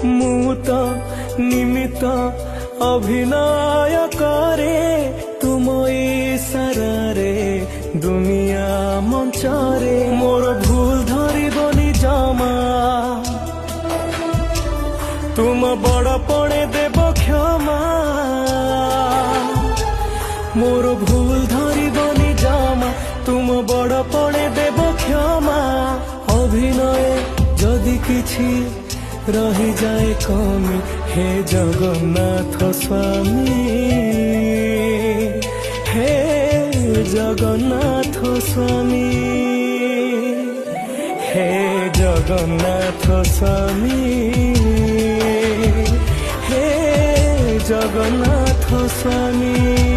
ମୁଁ ତ ନିମିତ ଅଭିନୟ କରେ ତୁମ ଇଶାରାରେ ଦୁନିଆ ମଞ୍ଚରେ। ମୋର ଭୁଲ ଧରିବନି ଜମା, ତୁମ ବଡ଼ପଣେ ଦେବ କ୍ଷମା। ମୋର ଭୁଲ ଧରିବନି ଜମା, ତୁମ ବଡ଼ପଣେ ଦେବ କ୍ଷମା। ଅଭିନୟ ଯଦି କିଛି ରହିଯାଏ କମି, हे जगन्नाथ स्वामी, हे जगन्नाथ स्वामी, हे जगन्नाथ स्वामी, हे जगन्नाथ स्वामी।